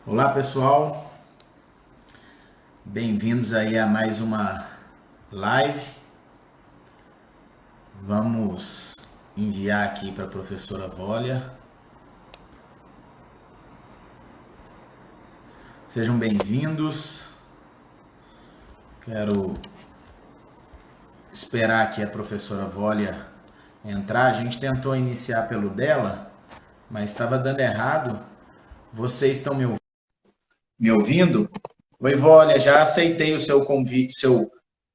Olá pessoal, bem-vindos aí a mais uma live. Vamos enviar aqui para a professora Vólia. Sejam bem-vindos. Quero esperar aqui a professora Vólia entrar. A gente tentou iniciar pelo dela, mas estava dando errado. Vocês estão me ouvindo? Oi, Vólia, já aceitei o seu convite,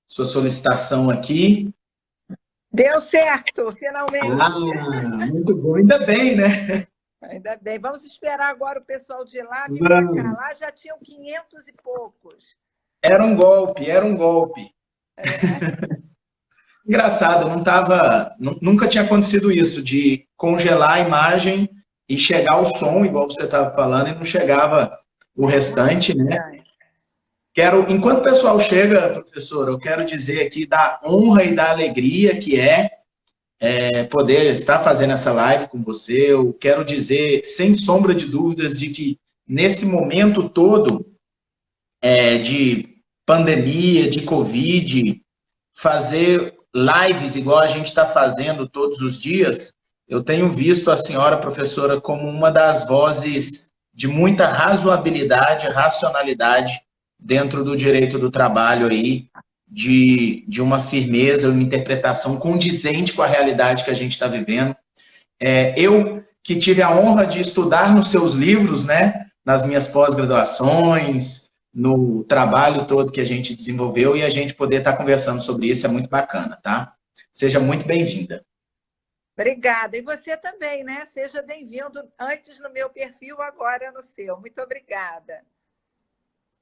sua solicitação aqui. Deu certo, Ah, finalmente. muito bom, ainda bem, né? Ainda bem. Vamos esperar agora o pessoal de lá vir para cá. Vamos. Lá já tinham 500 e poucos. Era um golpe, era um golpe. É, Engraçado, não tava, nunca tinha acontecido isso, de congelar a imagem e chegar o som, igual você estava falando, e não chegava o muito restante, né? estranho. Enquanto o pessoal chega, professor, eu quero dizer aqui da honra e da alegria que é poder estar fazendo essa live com você. Eu quero dizer, sem sombra de dúvidas, de que nesse momento todo de pandemia, de Covid, fazer lives igual a gente está fazendo todos os dias, eu tenho visto a senhora professora como uma das vozes de muita razoabilidade, racionalidade dentro do direito do trabalho aí, de uma firmeza, uma interpretação condizente com a realidade que a gente está vivendo. Eu que tive a honra de estudar nos seus livros, né, nas minhas pós-graduações, no trabalho todo que a gente desenvolveu e a gente poder estar conversando sobre isso é muito bacana, tá? Seja muito bem-vinda. Obrigada. E você também, né? Seja bem-vindo antes no meu perfil, agora no seu. Muito obrigada.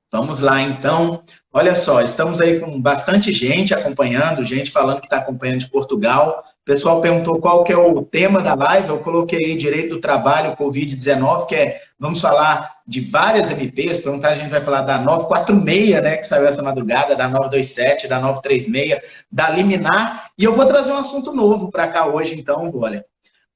Vamos lá, então. Olha só, estamos aí com bastante gente acompanhando, gente falando que está acompanhando de Portugal. O pessoal perguntou qual que é o tema da live. Eu coloquei aí Direito do Trabalho, Covid-19, que vamos falar de várias MPs. Perguntar, a gente vai falar da 946, né, que saiu essa madrugada, da 927, da 936, da liminar. E eu vou trazer um assunto novo para cá hoje, então, olha.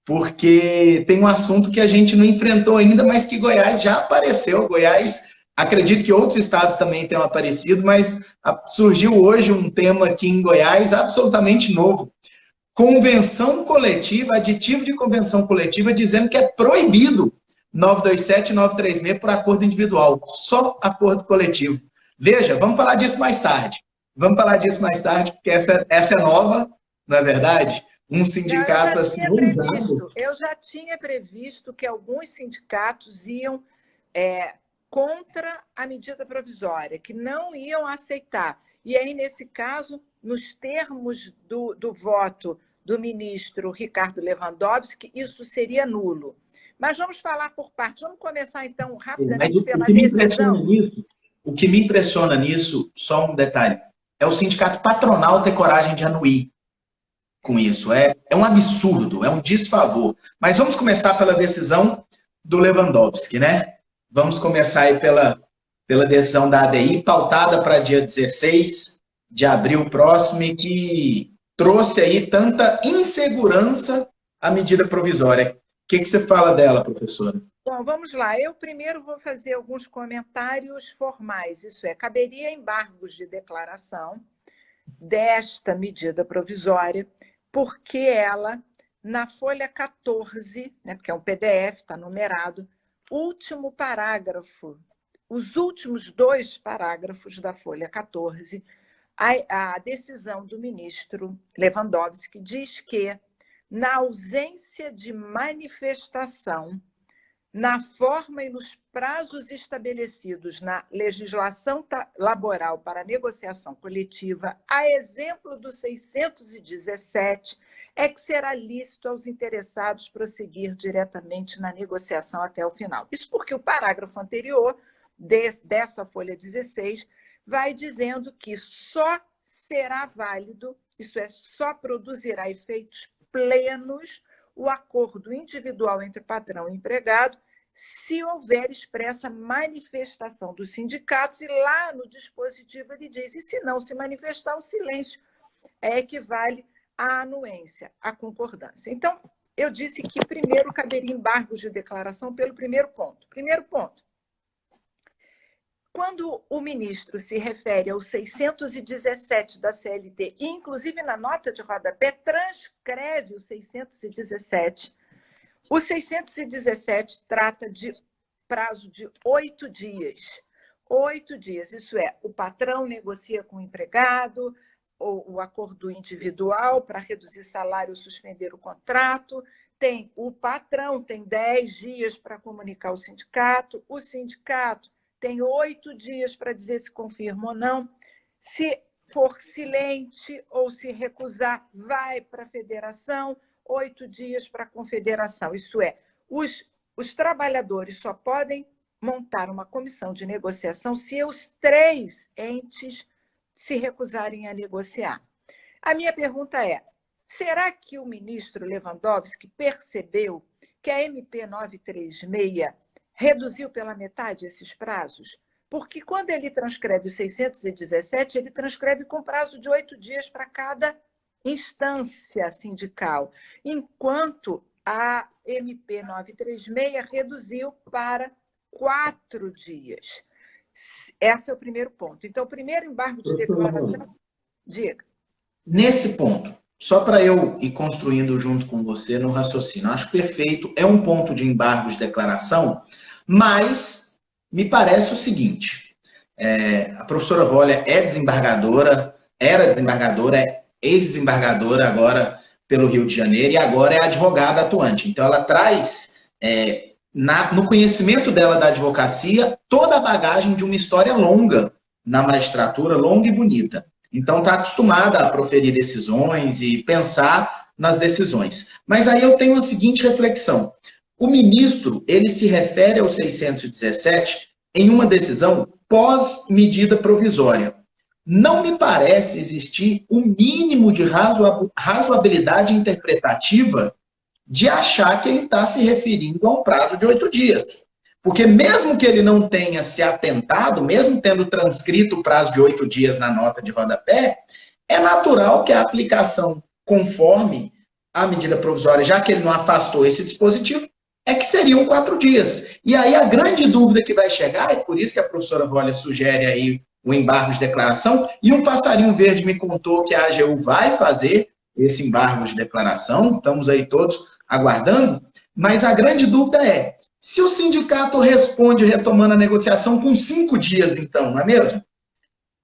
Porque tem um assunto que a gente não enfrentou ainda, mas que Goiás já apareceu. Goiás, acredito que outros estados também tenham aparecido, mas surgiu hoje um tema aqui em Goiás absolutamente novo. Convenção coletiva, aditivo de convenção coletiva, dizendo que é proibido 927 e 936 por acordo individual, só acordo coletivo. Veja, vamos falar disso mais tarde. Vamos falar disso mais tarde, porque essa é nova, não é verdade? Um Não, sindicato assim ousado. eu já tinha previsto que alguns sindicatos iam contra a medida provisória, que não iam aceitar. E aí, nesse caso, nos termos do voto do ministro Ricardo Lewandowski, isso seria nulo. Mas vamos falar por partes. Vamos começar, então, Mas rapidamente o pela que me impressiona decisão. nisso, o que me impressiona nisso, só um detalhe, é o sindicato patronal ter coragem de anuir com isso. É um absurdo, é um desfavor. Mas vamos começar pela decisão do Lewandowski, né? Vamos começar aí pela decisão da ADI, pautada para dia 16 de abril próximo, e que trouxe aí tanta insegurança à medida provisória. O que você fala dela, professora? Bom, vamos lá. Eu primeiro vou fazer alguns comentários formais. Isso é, caberia embargos de declaração desta medida provisória, porque ela, na folha 14, né, porque é um PDF, está numerado, último parágrafo, os últimos dois parágrafos da folha 14, a decisão do ministro Lewandowski diz que, na ausência de manifestação na forma e nos prazos estabelecidos na legislação laboral para negociação coletiva, a exemplo do 617, é que será lícito aos interessados prosseguir diretamente na negociação até o final. Isso porque o parágrafo anterior dessa folha 16 vai dizendo que só será válido, isso é, só produzirá efeitos plenos o acordo individual entre patrão e empregado, se houver expressa manifestação dos sindicatos, e lá no dispositivo ele diz, e se não se manifestar, o silêncio equivale à anuência, à concordância. Então, eu disse que primeiro caberia embargos de declaração pelo primeiro ponto. Primeiro ponto, Quando o ministro se refere ao 617 da CLT, e inclusive na nota de rodapé transcreve o 617, o 617 trata de prazo de 8 dias. 8 dias, isso é, o patrão negocia com o empregado, o acordo individual para reduzir salário ou suspender o contrato, o patrão tem 10 dias para comunicar ao sindicato, o sindicato tem 8 dias para dizer se confirma ou não. Se for silente ou se recusar, vai para a federação, 8 dias para a confederação. Isso é, os trabalhadores só podem montar uma comissão de negociação se os 3 entes se recusarem a negociar. A minha pergunta é, será que o ministro Lewandowski percebeu que a MP 936 reduziu pela metade esses prazos? Porque quando ele transcreve o 617, ele transcreve com prazo de 8 dias para cada instância sindical, enquanto a MP 936 reduziu para 4 dias. Esse é o primeiro ponto. Então, o primeiro embargo de declaração... Diga. Nesse ponto, só para eu ir construindo junto com você no raciocínio, acho perfeito, é um ponto de embargo de declaração, mas me parece o seguinte, a professora Wólia é desembargadora, era desembargadora, é ex-desembargadora agora pelo Rio de Janeiro e agora é advogada atuante. Então, ela traz no conhecimento dela da advocacia toda a bagagem de uma história longa na magistratura, longa e bonita. Então, está acostumada a proferir decisões e pensar nas decisões. Mas aí eu tenho a seguinte reflexão. O ministro, ele se refere ao 617 em uma decisão pós-medida provisória. Não me parece existir o mínimo de razoabilidade interpretativa de achar que ele está se referindo a um prazo de 8 dias. Porque mesmo que ele não tenha se atentado, mesmo tendo transcrito o prazo de 8 dias na nota de rodapé, é natural que a aplicação conforme a medida provisória, já que ele não afastou esse dispositivo, é que seriam 4 dias. E aí a grande dúvida que vai chegar, e por isso que a professora Wólia sugere aí o embargo de declaração, e um passarinho verde me contou que a AGU vai fazer esse embargo de declaração, estamos aí todos aguardando, mas a grande dúvida é, se o sindicato responde retomando a negociação com 5 dias, então, não é mesmo?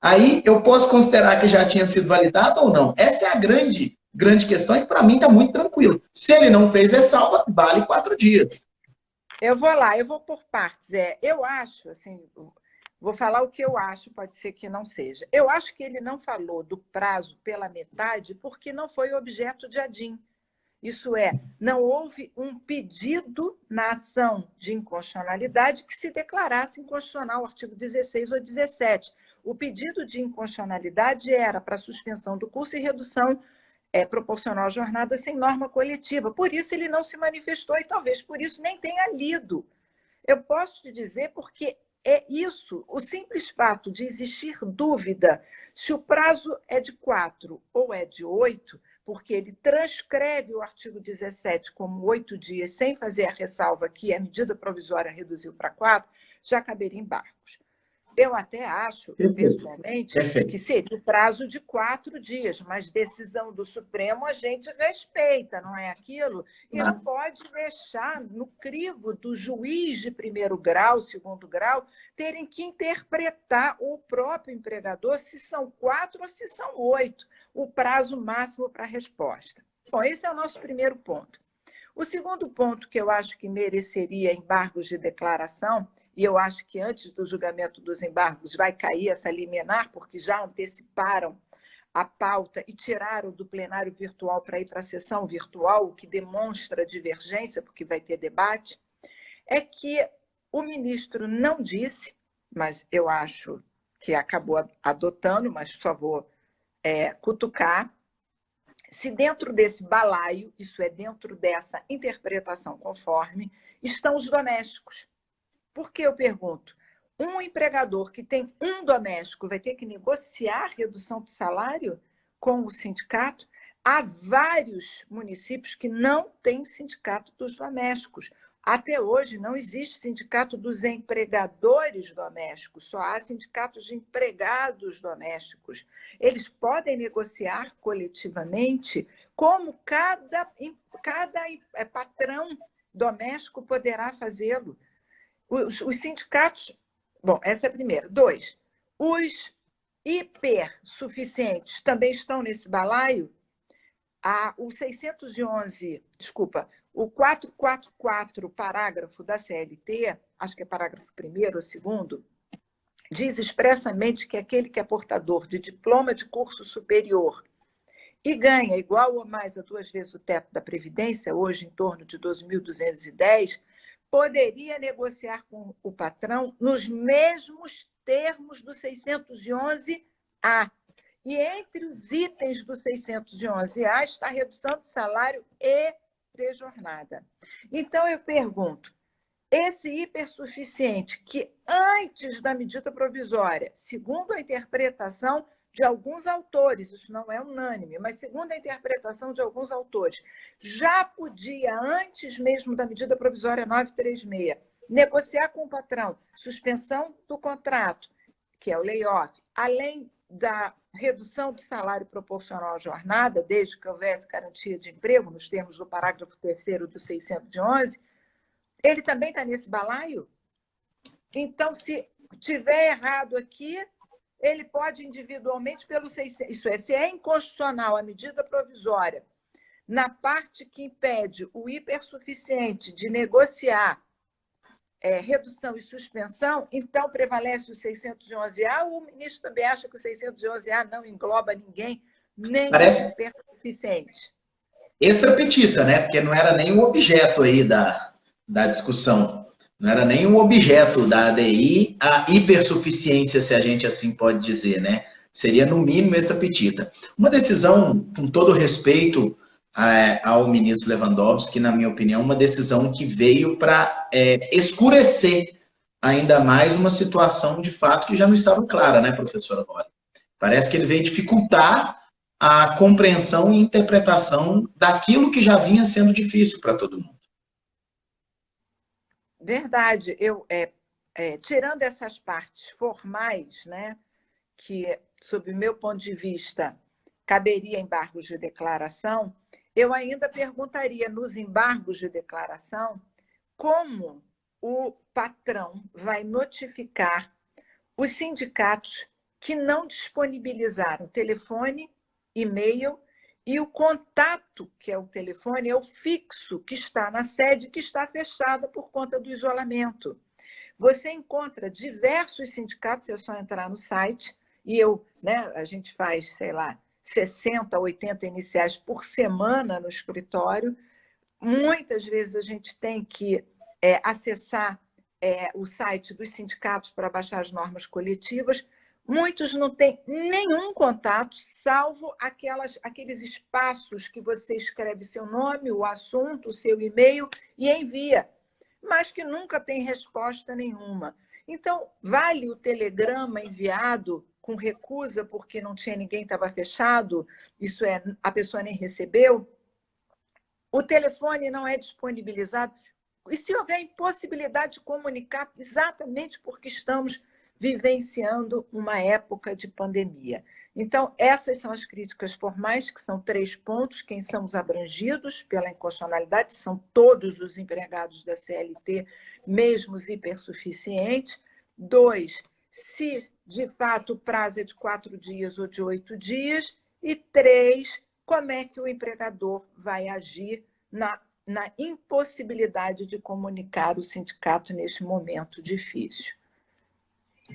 Aí eu posso considerar que já tinha sido validado ou não? Essa é a grande questão e para mim está muito tranquilo. Se ele não fez ressalva, vale 4 dias. Eu vou lá, eu vou por partes. Eu acho, assim, vou falar o que eu acho, pode ser que não seja. Eu acho que ele não falou do prazo pela metade porque não foi objeto de ADIM. Isso é, não houve um pedido na ação de inconstitucionalidade que se declarasse inconstitucional o artigo 16 ou 17. O pedido de inconstitucionalidade era para suspensão do curso e redução proporcional à jornada sem norma coletiva. Por isso ele não se manifestou e talvez por isso nem tenha lido. Eu posso te dizer porque é isso, o simples fato de existir dúvida se o prazo é de 4 ou é de 8, porque ele transcreve o artigo 17 como 8 dias, sem fazer a ressalva que a medida provisória reduziu para 4, já caberia embargos. Eu até acho, pessoalmente, que seria o prazo de 4 dias, mas decisão do Supremo a gente respeita, não é aquilo? E não pode deixar no crivo do juiz de primeiro grau, segundo grau, terem que interpretar o próprio empregador se são 4 ou se são 8, o prazo máximo para a resposta. Bom, esse é o nosso primeiro ponto. O segundo ponto que eu acho que mereceria embargos de declaração, e eu acho que antes do julgamento dos embargos vai cair essa liminar, porque já anteciparam a pauta e tiraram do plenário virtual para ir para a sessão virtual, o que demonstra divergência, porque vai ter debate, é que o ministro não disse, mas eu acho que acabou adotando, mas só vou cutucar, se dentro desse balaio, isso é, dentro dessa interpretação conforme, estão os domésticos. Por que eu pergunto? Um empregador que tem um doméstico vai ter que negociar redução de salário com o sindicato? Há vários municípios que não têm sindicato dos domésticos. Até hoje não existe sindicato dos empregadores domésticos, só há sindicatos de empregados domésticos. Eles podem negociar coletivamente como cada patrão doméstico poderá fazê-lo. Os sindicatos... Bom, essa é a primeira. 2, os hipersuficientes também estão nesse balaio. O 611, desculpa, o 444, parágrafo da CLT, acho que é parágrafo 1º ou 2º, diz expressamente que aquele que é portador de diploma de curso superior e ganha igual ou mais a 2 vezes o teto da Previdência, hoje em torno de 12.210, poderia negociar com o patrão nos mesmos termos do 611-A. E entre os itens do 611-A está a redução de salário e de jornada. Então, eu pergunto, esse hipersuficiente que antes da medida provisória, segundo a interpretação de alguns autores, isso não é unânime, mas segundo a interpretação de alguns autores, já podia, antes mesmo da medida provisória 936, negociar com o patrão suspensão do contrato, que é o layoff, além da redução do salário proporcional à jornada, desde que houvesse garantia de emprego, nos termos do parágrafo 3º do 611, ele também está nesse balaio? Então, se tiver errado aqui, ele pode individualmente pelo 600... Isso é, se é inconstitucional a medida provisória, na parte que impede o hipersuficiente de negociar redução e suspensão, então prevalece o 611-A, ou o ministro também acha que o 611-A não engloba ninguém, nem Parece hipersuficiente? extra petita, né? Porque não era nem o objeto aí da discussão. Não era nem o objeto da ADI a hipersuficiência, se a gente assim pode dizer, né? Seria, no mínimo, extra petita. Uma decisão, com todo respeito ao ministro Lewandowski, na minha opinião, uma decisão que veio para escurecer ainda mais uma situação, de fato, que já não estava clara, né, professora Rosa? Parece que ele veio dificultar a compreensão e interpretação daquilo que já vinha sendo difícil para todo mundo. Verdade. Tirando essas partes formais, né, que, sob o meu ponto de vista, caberia embargos de declaração, eu ainda perguntaria nos embargos de declaração como o patrão vai notificar os sindicatos que não disponibilizaram telefone, e-mail e o contato, que é o telefone, é o fixo que está na sede, que está fechada por conta do isolamento. Você encontra diversos sindicatos, é só entrar no site, e a gente faz, sei lá, 60, 80 iniciais por semana no escritório. Muitas vezes a gente tem que acessar o site dos sindicatos para baixar as normas coletivas. Muitos não têm nenhum contato, salvo aqueles espaços que você escreve seu nome, o assunto, o seu e-mail e envia, mas que nunca tem resposta nenhuma. Então, vale o telegrama enviado com recusa porque não tinha ninguém, estava fechado, isso é, a pessoa nem recebeu? O telefone não é disponibilizado. E se houver impossibilidade de comunicar, exatamente porque estamos vivenciando uma época de pandemia. Então, essas são as críticas formais, que são 3 pontos. Quem são os abrangidos pela inconstitucionalidade? São todos os empregados da CLT, mesmo os hipersuficientes. 2, se de fato o prazo é de 4 dias ou de 8 dias. E 3, como é que o empregador vai agir na impossibilidade de comunicar o sindicato neste momento difícil.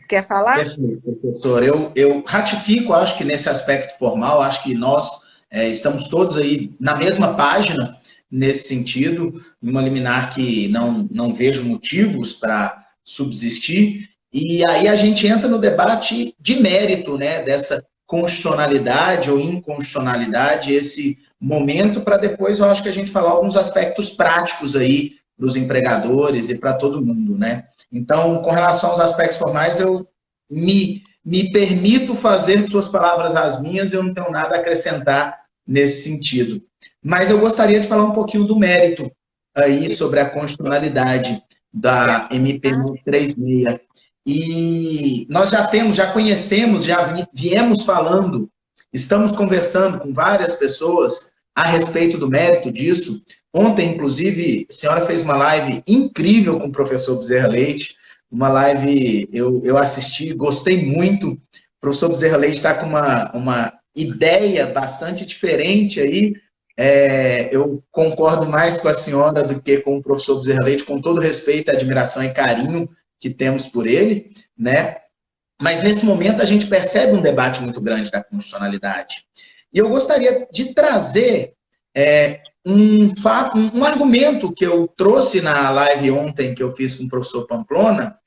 Quer falar? Perfeito, professor. Eu ratifico, acho que nesse aspecto formal, acho que nós estamos todos aí na mesma página nesse sentido, numa liminar que não vejo motivos para subsistir, e aí a gente entra no debate de mérito, né, dessa constitucionalidade ou inconstitucionalidade, esse momento, para depois eu acho que a gente falar alguns aspectos práticos aí para os empregadores e para todo mundo, né? Então, com relação aos aspectos formais, eu me permito fazer de suas palavras as minhas, eu não tenho nada a acrescentar nesse sentido. Mas eu gostaria de falar um pouquinho do mérito aí sobre a constitucionalidade da MP 936. E nós já conhecemos, viemos falando, estamos conversando com várias pessoas a respeito do mérito disso. Ontem, inclusive, a senhora fez uma live incrível com o professor Bezerra Leite, uma live eu assisti, gostei muito. O professor Bezerra Leite está com uma ideia bastante diferente aí. Eu concordo mais com a senhora do que com o professor Bezerra Leite, com todo respeito, admiração e carinho que temos por ele, né? Mas nesse momento a gente percebe um debate muito grande da constitucionalidade. E eu gostaria de trazer um argumento que eu trouxe na live ontem que eu fiz com o professor Pamplona,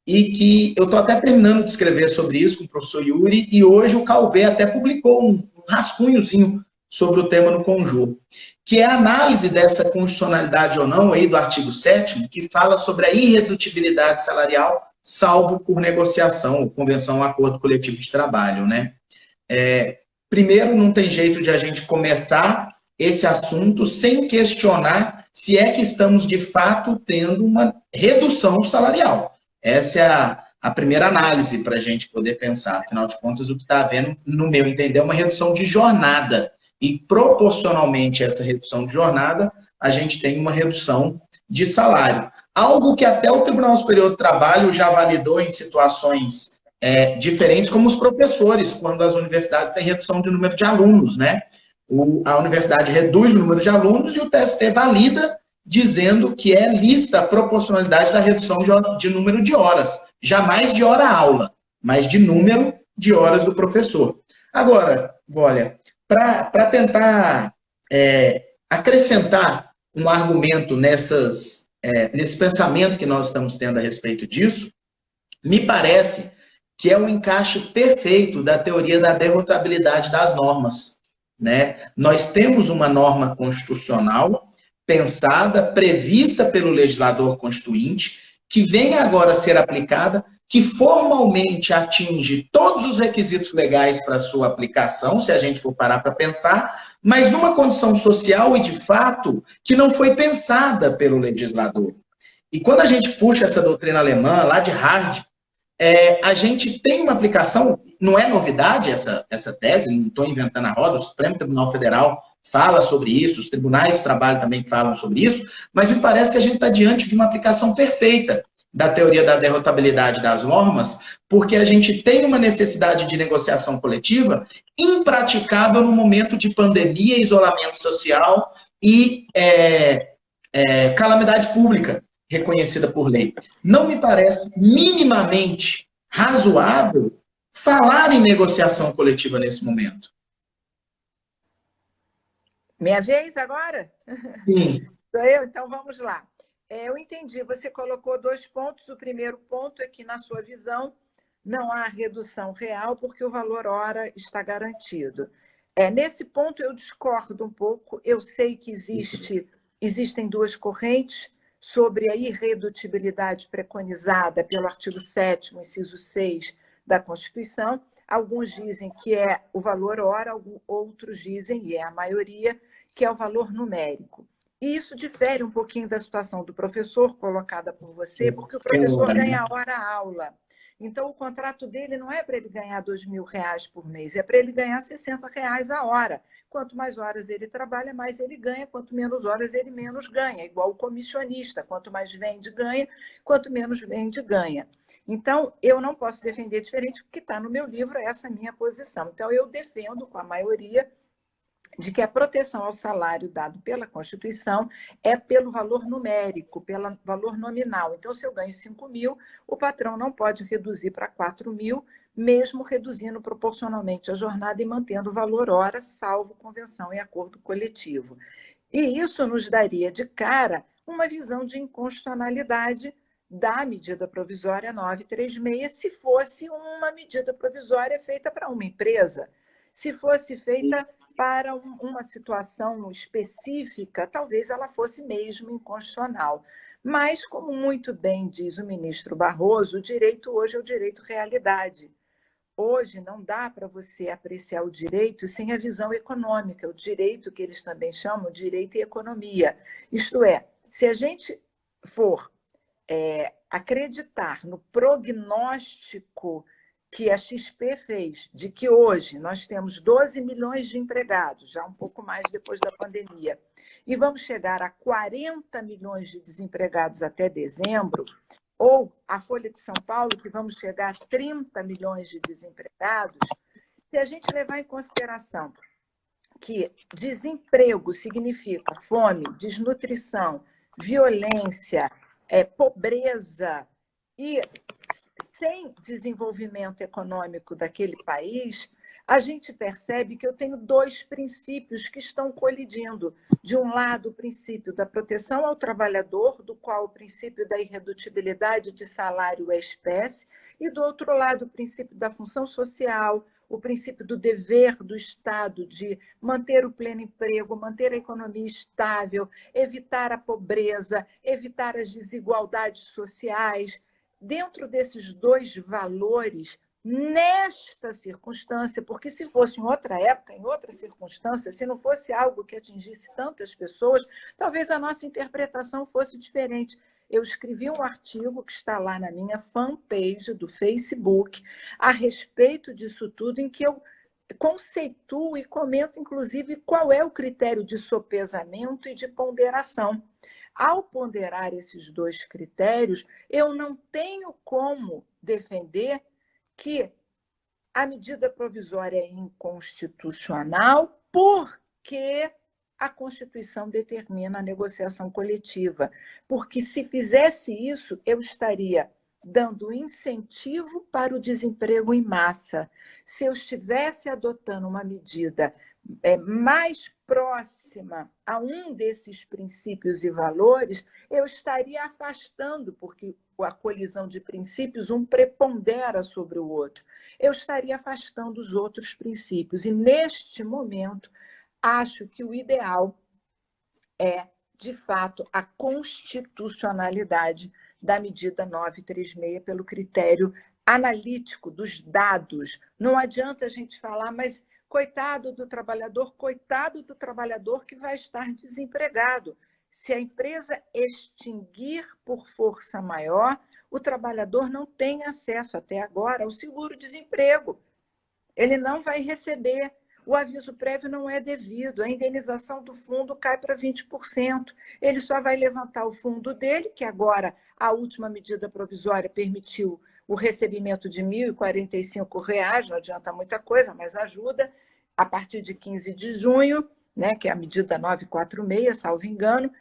e que eu estou até terminando de escrever sobre isso com o professor Yuri, e hoje o Calvé até publicou um rascunhozinho sobre o tema no Conjur, que é a análise dessa constitucionalidade ou não aí do artigo 7º, que fala sobre a irredutibilidade salarial, salvo por negociação, ou convenção, ou acordo coletivo de trabalho, né? Primeiro, não tem jeito de a gente começar esse assunto sem questionar se é que estamos, de fato, tendo uma redução salarial. Essa é a primeira análise para a gente poder pensar. Afinal de contas, o que está havendo, no meu entender, é uma redução de jornada. E, proporcionalmente a essa redução de jornada, a gente tem uma redução de salário. Algo que até o Tribunal Superior do Trabalho já validou em situações diferentes, como os professores, quando as universidades têm redução de número de alunos, né? A universidade reduz o número de alunos e o TST valida, dizendo que é lista a proporcionalidade da redução de número de horas. Jamais de hora-aula, mas de número de horas do professor. Agora, olha, para tentar acrescentar um argumento nesse pensamento que nós estamos tendo a respeito disso, me parece que é um encaixe perfeito da teoria da derrotabilidade das normas, né? Nós temos uma norma constitucional pensada, prevista pelo legislador constituinte, que vem agora a ser aplicada, que formalmente atinge todos os requisitos legais para sua aplicação, se a gente for parar para pensar, mas numa condição social e de fato que não foi pensada pelo legislador. E quando a gente puxa essa doutrina alemã, lá de Hard, a gente tem uma aplicação, não é novidade essa tese, não estou inventando a roda, o Supremo Tribunal Federal fala sobre isso, os tribunais do trabalho também falam sobre isso, mas me parece que a gente está diante de uma aplicação perfeita da teoria da derrotabilidade das normas, porque a gente tem uma necessidade de negociação coletiva impraticável no momento de pandemia, isolamento social e calamidade pública reconhecida por lei. Não me parece minimamente razoável falar em negociação coletiva nesse momento. Minha vez agora? Sim. Sou eu? Então vamos lá. Eu entendi, você colocou 2 pontos. O primeiro ponto é que, na sua visão, não há redução real porque o valor hora está garantido. Nesse ponto eu discordo um pouco. Eu sei que existem 2 correntes sobre a irredutibilidade preconizada pelo artigo 7º, inciso 6 da Constituição. Alguns dizem que é o valor hora, outros dizem, e é a maioria, que é o valor numérico. E isso difere um pouquinho da situação do professor colocada por você, porque o professor ganha hora-aula. Então, o contrato dele não é para ele ganhar R$2.000 por mês, é para ele ganhar R$60 a hora. Quanto mais horas ele trabalha, mais ele ganha. Quanto menos horas, ele menos ganha. Igual o comissionista. Quanto mais vende, ganha. Quanto menos vende, ganha. Então, eu não posso defender diferente, porque está no meu livro, essa é a minha posição. Então, eu defendo com a maioria de que a proteção ao salário dado pela Constituição é pelo valor numérico, pelo valor nominal. Então, se eu ganho 5.000, o patrão não pode reduzir para 4.000, mesmo reduzindo proporcionalmente a jornada e mantendo o valor hora, salvo convenção e acordo coletivo. E isso nos daria de cara uma visão de inconstitucionalidade da medida provisória 936, se fosse uma medida provisória feita para uma empresa. Se fosse feita para uma situação específica, talvez ela fosse mesmo inconstitucional. Mas, como muito bem diz o ministro Barroso, o direito hoje é o direito realidade. Hoje não dá para você apreciar o direito sem a visão econômica, o direito que eles também chamam de direito e economia. Isto é, Se a gente for acreditar no prognóstico que a XP fez, de que hoje nós temos 12 milhões de empregados, já um pouco mais depois da pandemia, e vamos chegar a 40 milhões de desempregados até dezembro, ou a Folha de São Paulo, que vamos chegar a 30 milhões de desempregados, se a gente levar em consideração que desemprego significa fome, desnutrição, violência, pobreza e sem desenvolvimento econômico daquele país, a gente percebe que eu tenho dois princípios que estão colidindo. De um lado, o princípio da proteção ao trabalhador, do qual o princípio da irredutibilidade de salário é espécie, e do outro lado, o princípio da função social, o princípio do dever do Estado de manter o pleno emprego, manter a economia estável, evitar a pobreza, evitar as desigualdades sociais. Dentro desses dois valores, nesta circunstância, porque se fosse em outra época, em outra circunstância, se não fosse algo que atingisse tantas pessoas, talvez a nossa interpretação fosse diferente. Eu escrevi um artigo que está lá na minha fanpage do Facebook a respeito disso tudo, em que eu conceituo e comento, inclusive, qual é o critério de sopesamento e de ponderação. Ao ponderar esses dois critérios, eu não tenho como defender que a medida provisória é inconstitucional porque a Constituição determina a negociação coletiva. Porque se fizesse isso, eu estaria dando incentivo para o desemprego em massa. Se eu estivesse adotando uma medida mais próxima a um desses princípios e valores, eu estaria afastando, porque a colisão de princípios, um prepondera sobre o outro. Eu estaria afastando os outros princípios. E, neste momento, acho que o ideal é, de fato, a constitucionalidade da medida 936 pelo critério analítico dos dados. Não adianta a gente falar, mas coitado do trabalhador que vai estar desempregado. Se a empresa extinguir por força maior, o trabalhador não tem acesso até agora ao seguro-desemprego. Ele não vai receber. O aviso prévio não é devido, a indenização do fundo cai para 20%. Ele só vai levantar o fundo dele, que agora a última medida provisória permitiu o recebimento de R$ 1.045, não adianta muita coisa, mas ajuda, a partir de 15 de junho, né, que é a medida 946, salvo engano,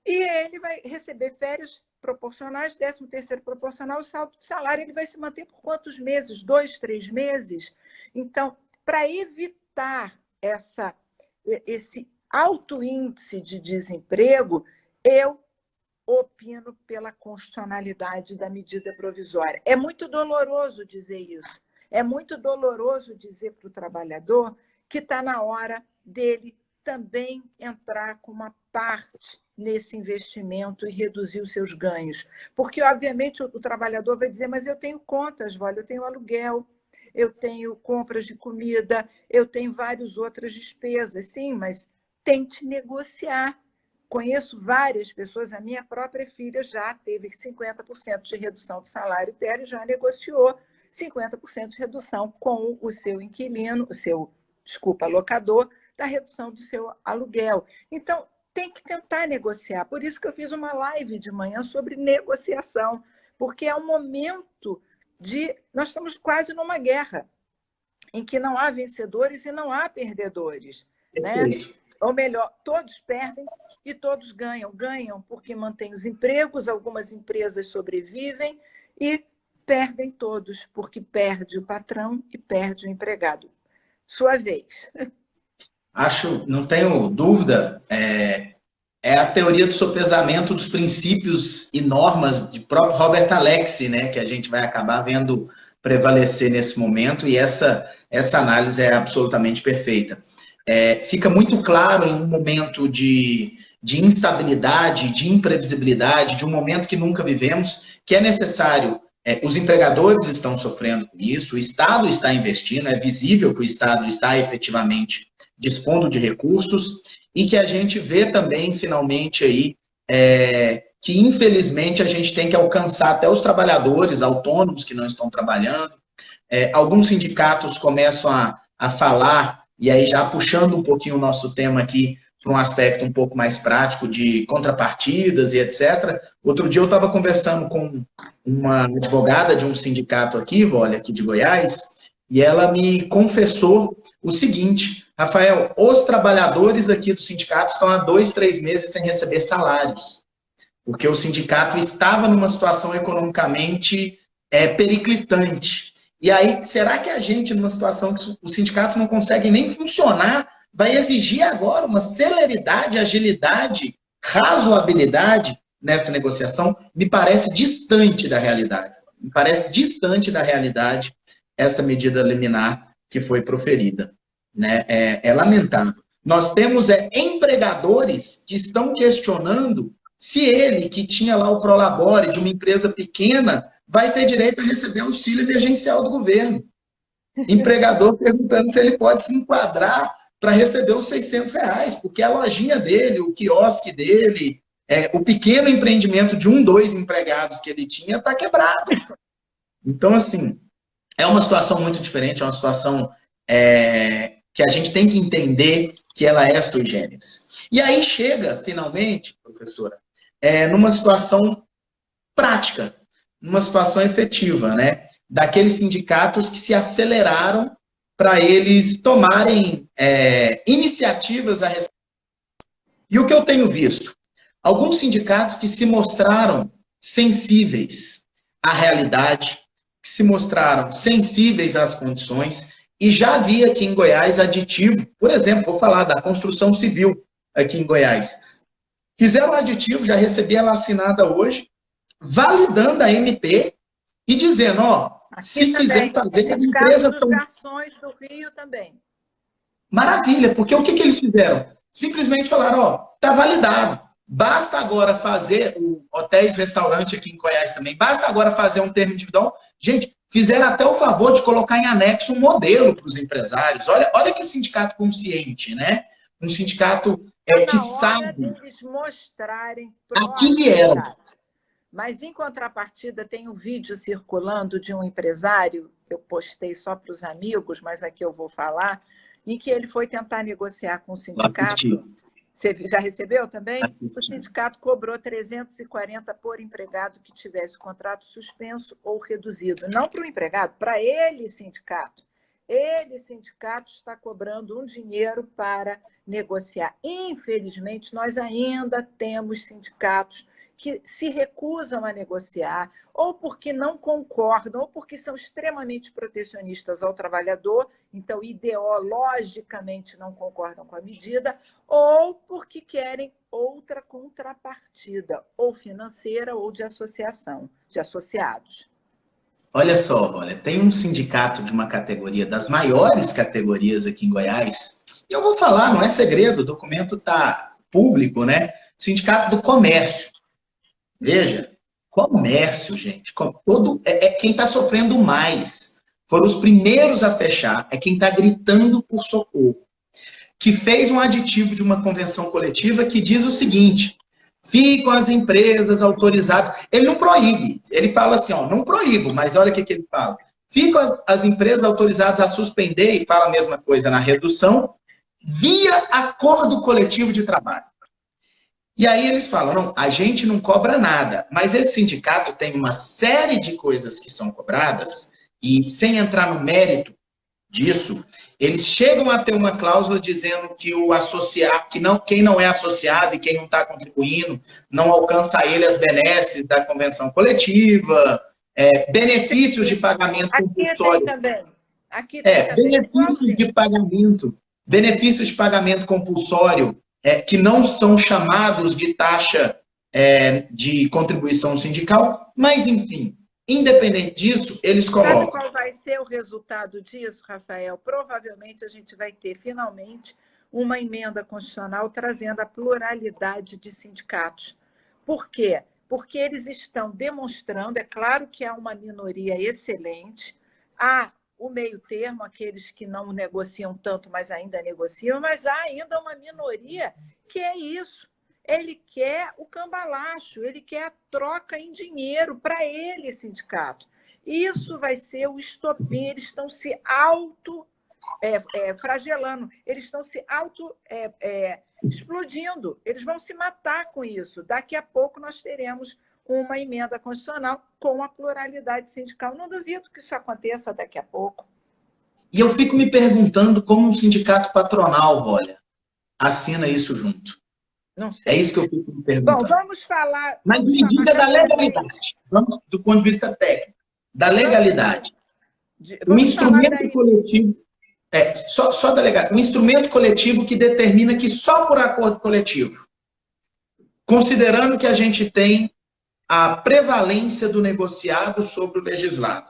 e ele vai receber férias proporcionais, 13º proporcional, o saldo de salário ele vai se manter por quantos meses? 2, 3 meses? Então, para evitar esse alto índice de desemprego, eu opino pela constitucionalidade da medida provisória. É muito doloroso dizer isso. É muito doloroso dizer para o trabalhador que está na hora dele também entrar com uma parte nesse investimento e reduzir os seus ganhos. Porque, obviamente, o trabalhador vai dizer, mas eu tenho contas, olha, eu tenho aluguel, eu tenho compras de comida, eu tenho várias outras despesas. Sim, mas tente negociar. Conheço várias pessoas, a minha própria filha já teve 50% de redução do salário dela e já negociou 50% de redução com o seu inquilino, locador, da redução do seu aluguel. Então, tem que tentar negociar. Por isso que eu fiz uma live de manhã sobre negociação, porque é um momento nós estamos quase numa guerra, em que não há vencedores e não há perdedores. Né? Ou melhor, todos perdem e todos ganham. Ganham porque mantêm os empregos, algumas empresas sobrevivem e perdem todos, porque perde o patrão e perde o empregado. Sua vez. Não tenho dúvida, é a teoria do sopesamento dos princípios e normas de próprio Robert Alexy, né, que a gente vai acabar vendo prevalecer nesse momento, e essa análise é absolutamente perfeita. Fica muito claro em um momento de instabilidade, de imprevisibilidade, de um momento que nunca vivemos, que é necessário. Os empregadores estão sofrendo com isso, o Estado está investindo, é visível que o Estado está efetivamente dispondo de recursos, e que a gente vê também, finalmente, aí, que infelizmente a gente tem que alcançar até os trabalhadores autônomos que não estão trabalhando. Alguns sindicatos começam a falar, e aí já puxando um pouquinho o nosso tema aqui para um aspecto um pouco mais prático de contrapartidas e etc. Outro dia eu estava conversando com uma advogada de um sindicato aqui, Vole, aqui de Goiás, e ela me confessou o seguinte: Rafael, os trabalhadores aqui do sindicato estão há 2, 3 meses sem receber salários, porque o sindicato estava numa situação economicamente periclitante. E aí, será que a gente, numa situação que os sindicatos não conseguem nem funcionar, vai exigir agora uma celeridade, agilidade, razoabilidade nessa negociação? Me parece distante da realidade. Me parece distante da realidade essa medida liminar que foi proferida. Né? É lamentável. Nós temos empregadores que estão questionando se ele, que tinha lá o Prolabore de uma empresa pequena, vai ter direito a receber o auxílio emergencial do governo. Empregador perguntando se ele pode se enquadrar para receber os R$ 600, porque a lojinha dele, o quiosque dele, o pequeno empreendimento de 1, 2 empregados que ele tinha está quebrado. Então, assim, é uma situação muito diferente, é uma situação que a gente tem que entender que ela é sui generis. E aí chega, finalmente, professora, numa situação prática, numa situação efetiva, né? Daqueles sindicatos que se aceleraram para eles tomarem iniciativas a respeito. E o que eu tenho visto? Alguns sindicatos que se mostraram sensíveis à realidade, que se mostraram sensíveis às condições, e já havia aqui em Goiás aditivo, por exemplo, vou falar da construção civil aqui em Goiás. Fizeram aditivo, já recebi ela assinada hoje, validando a MP e dizendo, se quiser fazer, as empresas dos garçons do Rio também. Maravilha, porque o que eles fizeram? Simplesmente falaram, está validado. Basta agora fazer, hotéis, restaurante aqui em Goiás também, basta agora fazer um termo individual. Gente, fizeram até o favor de colocar em anexo um modelo para os empresários. Olha que sindicato consciente, né? Um sindicato que sabe deles mostrarem proatividade. Mas, em contrapartida, tem um vídeo circulando de um empresário, eu postei só para os amigos, mas aqui eu vou falar, em que ele foi tentar negociar com o sindicato. Você já recebeu também? O sindicato cobrou 340 por empregado que tivesse o contrato suspenso ou reduzido. Não para o empregado, para ele, sindicato. Ele, sindicato, está cobrando um dinheiro para negociar. Infelizmente, nós ainda temos sindicatos que se recusam a negociar, ou porque não concordam, ou porque são extremamente protecionistas ao trabalhador, então ideologicamente não concordam com a medida, ou porque querem outra contrapartida, ou financeira ou de associação, de associados. Olha só, tem um sindicato de uma categoria, das maiores categorias aqui em Goiás, e eu vou falar, não é segredo, o documento está público, né? Sindicato do Comércio. Veja, comércio, gente, quem está sofrendo mais. Foram os primeiros a fechar, é quem está gritando por socorro. Que fez um aditivo de uma convenção coletiva que diz o seguinte: ficam as empresas autorizadas. Ele não proíbe, ele fala assim, não proíbo, mas olha o que ele fala. Ficam as empresas autorizadas a suspender, e fala a mesma coisa na redução, via acordo coletivo de trabalho. E aí eles falam, não, a gente não cobra nada, mas esse sindicato tem uma série de coisas que são cobradas, e sem entrar no mérito disso, eles chegam a ter uma cláusula dizendo que o associado, quem não é associado e quem não está contribuindo, não alcança a ele as benesses da convenção coletiva, benefícios de pagamento compulsório. Aqui tem também. Benefícios de pagamento compulsório, que não são chamados de taxa de contribuição sindical, mas, enfim, independente disso, eles colocam. Sabe qual vai ser o resultado disso, Rafael? Provavelmente a gente vai ter, finalmente, uma emenda constitucional trazendo a pluralidade de sindicatos. Por quê? Porque eles estão demonstrando, é claro que há uma minoria excelente, há o meio termo, aqueles que não negociam tanto, mas ainda negociam, mas há ainda uma minoria que é isso, ele quer o cambalacho, ele quer a troca em dinheiro para ele, sindicato. Isso vai ser o estopim, eles estão se fragelando, eles estão se explodindo, eles vão se matar com isso. Daqui a pouco nós teremos uma emenda constitucional com a pluralidade sindical. Não duvido que isso aconteça daqui a pouco. E eu fico me perguntando como um sindicato patronal, olha, assina isso junto. Não sei. É isso que eu fico me perguntando. Bom, vamos falar... Mas me diga da legalidade, vamos, do ponto de vista técnico, da legalidade. O instrumento coletivo... só da legalidade. Um instrumento coletivo que determina que só por acordo coletivo, considerando que a gente tem a prevalência do negociado sobre o legislado,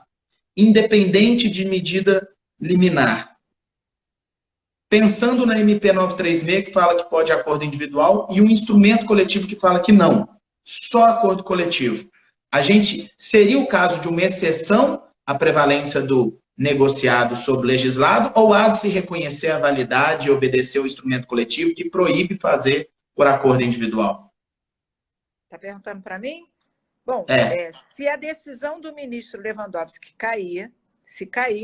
independente de medida liminar. Pensando na MP 936, que fala que pode acordo individual, e um instrumento coletivo que fala que não, só acordo coletivo. A gente seria o caso de uma exceção à prevalência do negociado sobre o legislado, ou há de se reconhecer a validade e obedecer ao instrumento coletivo que proíbe fazer por acordo individual? Está perguntando para mim? Bom, se a decisão do ministro Lewandowski cair,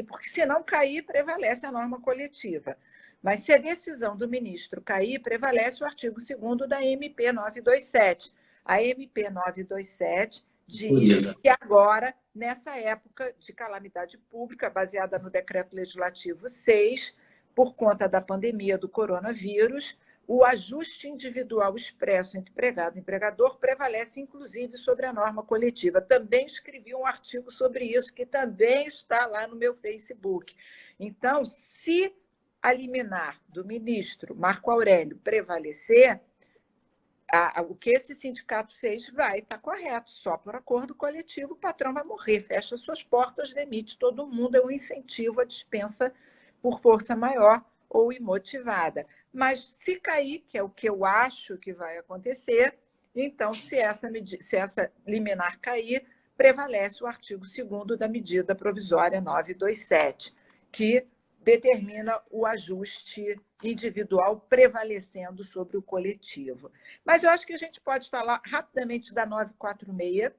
porque se não cair, prevalece a norma coletiva. Mas se a decisão do ministro cair, prevalece o artigo 2º da MP 927. A MP 927 diz que agora, nessa época de calamidade pública, baseada no Decreto Legislativo 6, por conta da pandemia do coronavírus, o ajuste individual expresso entre empregado e empregador prevalece, inclusive, sobre a norma coletiva. Também escrevi um artigo sobre isso, que também está lá no meu Facebook. Então, se a liminar do ministro Marco Aurélio prevalecer, o que esse sindicato fez vai estar correto. Só por acordo coletivo o patrão vai morrer, fecha suas portas, demite todo mundo, é um incentivo à dispensa por força maior ou imotivada. Mas se cair, que é o que eu acho que vai acontecer, então, se essa liminar cair, prevalece o artigo 2º da medida provisória 927, que determina o ajuste individual prevalecendo sobre o coletivo. Mas eu acho que a gente pode falar rapidamente da 946,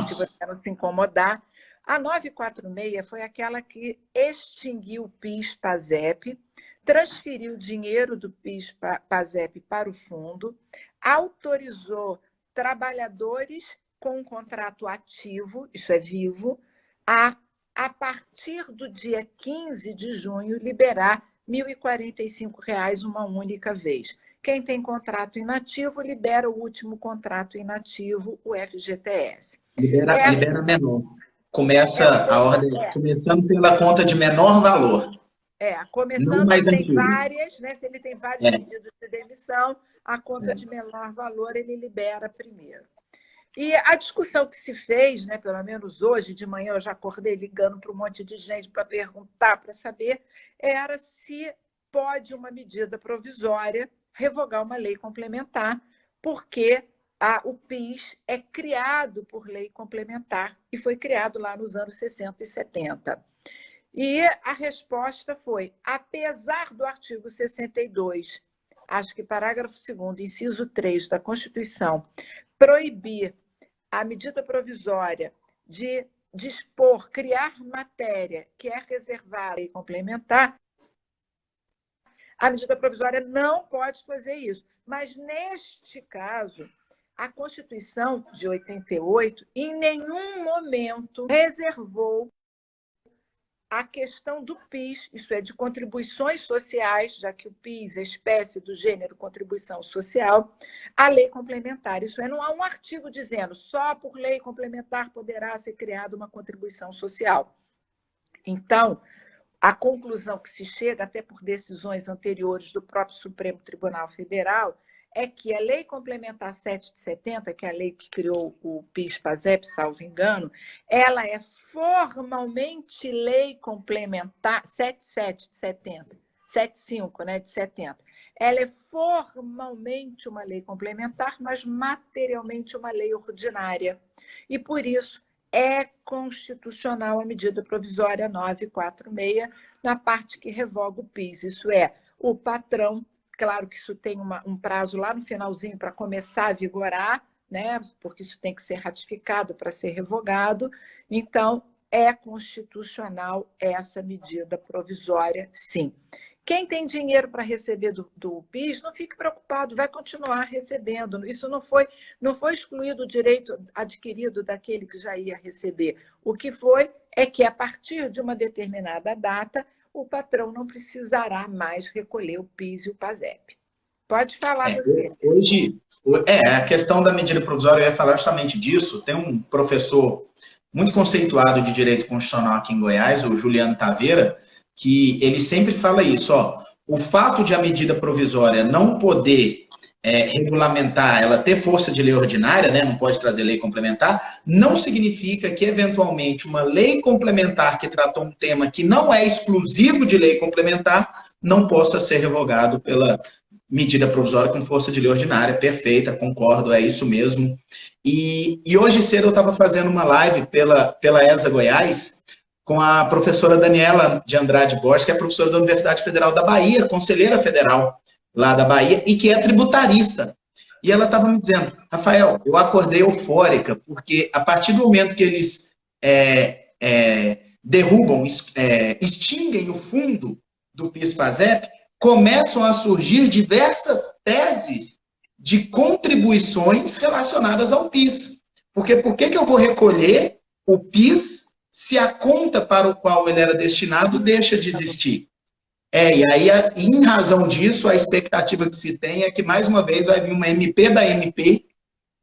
se você não se incomodar. A 946 foi aquela que extinguiu o PIS/PASEP, transferiu dinheiro do PIS/PASEP para o fundo, autorizou trabalhadores com um contrato ativo, isso é vivo, a partir do dia 15 de junho, liberar R$ 1.045 uma única vez. Quem tem contrato inativo, libera o último contrato inativo, o FGTS. Libera menor. Começa a ordem, começando pela conta de menor valor. Começando, tem várias, né? Se ele tem vários pedidos de demissão, a conta de menor valor ele libera primeiro. E a discussão que se fez, né, pelo menos hoje de manhã, eu já acordei ligando para um monte de gente para perguntar, para saber, era se pode uma medida provisória revogar uma lei complementar, porque o PIS é criado por lei complementar e foi criado lá nos anos 60 e 70. E a resposta foi, apesar do artigo 62, acho que parágrafo 2º, inciso 3 da Constituição, proibir a medida provisória de dispor, criar matéria que é reservada e complementar, a medida provisória não pode fazer isso. Mas, neste caso, a Constituição de 88, em nenhum momento, reservou a questão do PIS, isso é, de contribuições sociais, já que o PIS é espécie do gênero contribuição social, a lei complementar. Isso é, não há um artigo dizendo só por lei complementar poderá ser criada uma contribuição social. Então, a conclusão que se chega, até por decisões anteriores do próprio Supremo Tribunal Federal, é que a Lei Complementar 7 de 70, que é a lei que criou o PIS/PASEP, salvo engano, ela é formalmente lei complementar 77 de 70, 75, né, de 70. Ela é formalmente uma lei complementar, mas materialmente uma lei ordinária. E, por isso, é constitucional a medida provisória 946, na parte que revoga o PIS. Isso é, o patrão Claro que isso tem um prazo lá no finalzinho para começar a vigorar, né? Porque isso tem que ser ratificado para ser revogado. Então, é constitucional essa medida provisória, sim. Quem tem dinheiro para receber do PIS, não fique preocupado, vai continuar recebendo. Isso não foi excluído o direito adquirido daquele que já ia receber. O que foi é que, a partir de uma determinada data, o patrão não precisará mais recolher o PIS e o PASEP. Pode falar, você. Hoje, a questão da medida provisória, eu ia falar justamente disso. Tem um professor muito conceituado de direito constitucional aqui em Goiás, o Juliano Taveira, que ele sempre fala isso, ó, o fato de a medida provisória não poder regulamentar, ela ter força de lei ordinária, né, não pode trazer lei complementar, não significa que, eventualmente, uma lei complementar que tratou um tema que não é exclusivo de lei complementar, não possa ser revogado pela medida provisória com força de lei ordinária. Perfeita, concordo, é isso mesmo. E hoje cedo eu estava fazendo uma live pela ESA Goiás, com a professora Daniela de Andrade Borges, que é professora da Universidade Federal da Bahia, conselheira federal lá da Bahia, e que é tributarista. E ela estava me dizendo, Rafael, eu acordei eufórica, porque a partir do momento que eles derrubam, extinguem o fundo do PIS-PASEP, começam a surgir diversas teses de contribuições relacionadas ao PIS. Porque por que eu vou recolher o PIS se a conta para o qual ele era destinado deixa de existir? E aí, em razão disso, a expectativa que se tem é que, mais uma vez, vai vir uma MP da MP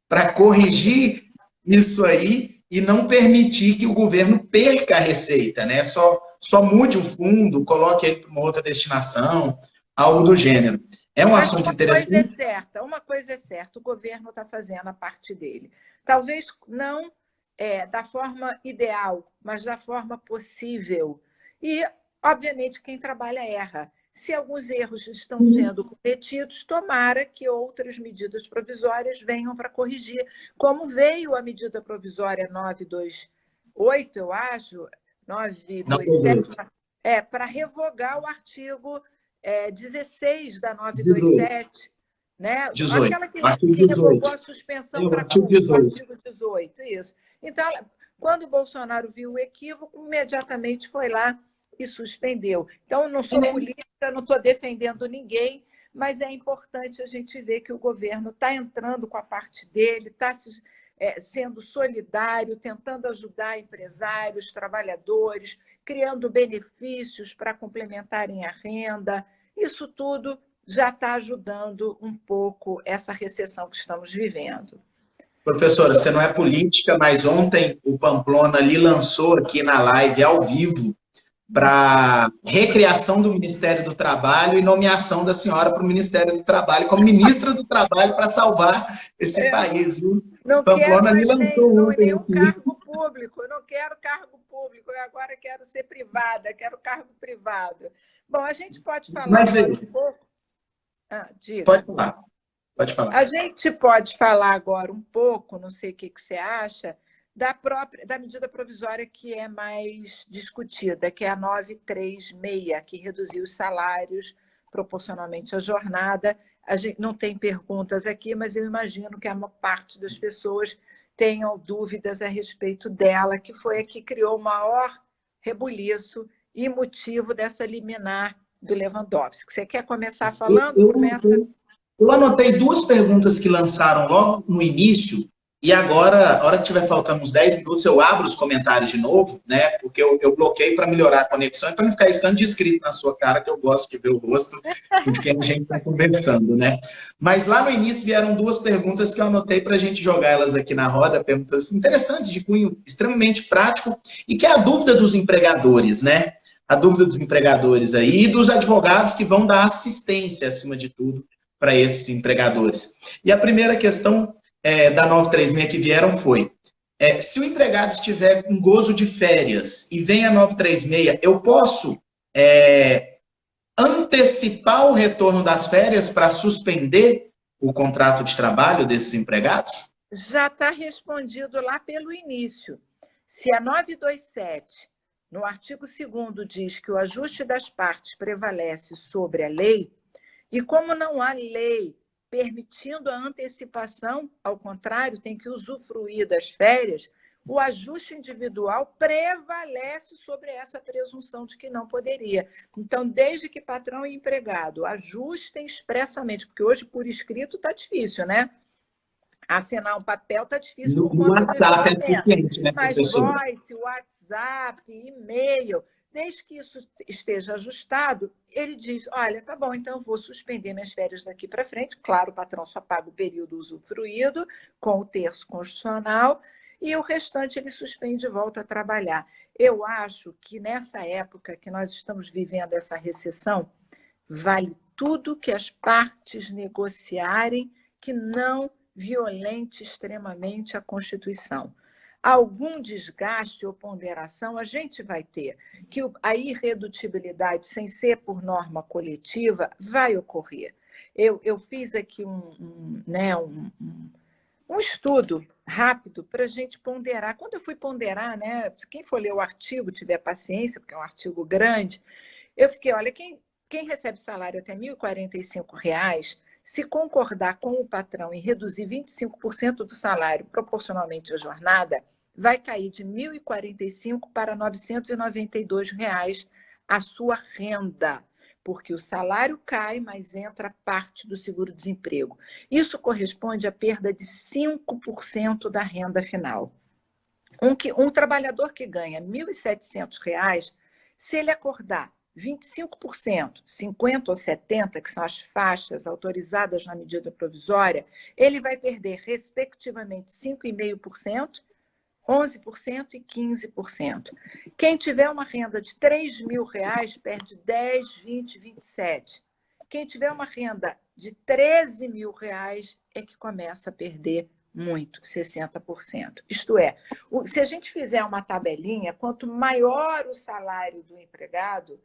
para corrigir isso aí e não permitir que o governo perca a receita, né? Só mude o fundo, coloque ele para uma outra destinação, algo do gênero. É um assunto interessante. Uma coisa é certa, o governo está fazendo a parte dele. Talvez não da forma ideal, mas da forma possível. E, obviamente, quem trabalha erra. Se alguns erros estão sendo cometidos, tomara que outras medidas provisórias venham para corrigir, como veio a medida provisória 928, eu acho, 927, para revogar o artigo 16 da 927, né? 18. Aquela que revogou a suspensão para o artigo 18, isso. Então, quando o Bolsonaro viu o equívoco, imediatamente foi lá e suspendeu. Então, eu não sou política, não estou defendendo ninguém, mas é importante a gente ver que o governo está entrando com a parte dele, está sendo solidário, tentando ajudar empresários, trabalhadores, criando benefícios para complementarem a renda. Isso tudo já está ajudando um pouco essa recessão que estamos vivendo. Professora, você não é política, mas ontem o Pamplona lhe lançou aqui na live, ao vivo, para recriação do Ministério do Trabalho e nomeação da senhora para o Ministério do Trabalho como ministra do Trabalho para salvar esse país. Viu? Não Pamplona quero nenhum cargo público, eu não quero cargo público, eu agora quero ser privada, quero cargo privado. Bom, a gente pode falar agora um pouco... diga. Pode falar. A gente pode falar agora um pouco, não sei o que você acha, da medida provisória que é mais discutida, que é a 936, que reduziu os salários proporcionalmente à jornada. A gente não tem perguntas aqui, mas eu imagino que a maior parte das pessoas tenham dúvidas a respeito dela, que foi a que criou o maior rebuliço e motivo dessa liminar do Lewandowski. Você quer começar falando? Eu anotei duas perguntas que lançaram logo no início, e agora, a hora que tiver faltando uns 10 minutos, eu abro os comentários de novo, né? Porque eu bloqueei para melhorar a conexão e para não ficar esse tanto de escrito na sua cara, que eu gosto de ver o rosto de quem a gente está conversando, né? Mas lá no início vieram duas perguntas que eu anotei para a gente jogar elas aqui na roda, perguntas interessantes, de cunho extremamente prático, e que é a dúvida dos empregadores, né? A dúvida dos empregadores aí e dos advogados que vão dar assistência, acima de tudo, para esses empregadores. E a primeira questão da 936 que vieram foi, se o empregado estiver com gozo de férias e vem a 936, eu posso antecipar o retorno das férias para suspender o contrato de trabalho desses empregados? Já está respondido lá pelo início. Se a 927, no artigo 2º, diz que o ajuste das partes prevalece sobre a lei, E como não há lei permitindo a antecipação, ao contrário, tem que usufruir das férias, o ajuste individual prevalece sobre essa presunção de que não poderia. Então, desde que patrão e empregado ajustem expressamente, porque hoje por escrito está difícil, né? Assinar um papel está difícil por No conta do WhatsApp é isolamento. suficiente, né, Mas professor? voice, WhatsApp, e-mail, desde que isso esteja ajustado, ele diz, olha, tá bom, então eu vou suspender minhas férias daqui para frente. Claro, o patrão só paga o período usufruído com o terço constitucional e o restante ele suspende e volta a trabalhar. Eu acho que nessa época que nós estamos vivendo essa recessão, vale tudo que as partes negociarem que não violente extremamente a Constituição. Algum desgaste ou ponderação a gente vai ter, que a irredutibilidade, sem ser por norma coletiva, vai ocorrer. Eu fiz aqui um estudo rápido para a gente ponderar. Quando eu fui ponderar, né, quem for ler o artigo, tiver paciência, porque é um artigo grande, eu fiquei, olha, quem recebe salário até R$ 1.045, se concordar com o patrão em reduzir 25% do salário proporcionalmente à jornada, vai cair de R$ 1.045 para R$ 992 a sua renda, porque o salário cai, mas entra parte do seguro-desemprego. Isso corresponde à perda de 5% da renda final. Um trabalhador que ganha R$ 1.700, se ele acordar 25%, 50% ou 70%, que são as faixas autorizadas na medida provisória, ele vai perder, respectivamente, 5,5%, 11% e 15%. Quem tiver uma renda de R$ 3.000 perde 10, 20, 27. Quem tiver uma renda de R$ 13.000 é que começa a perder muito, 60%. Isto é, se a gente fizer uma tabelinha, quanto maior o salário do empregado,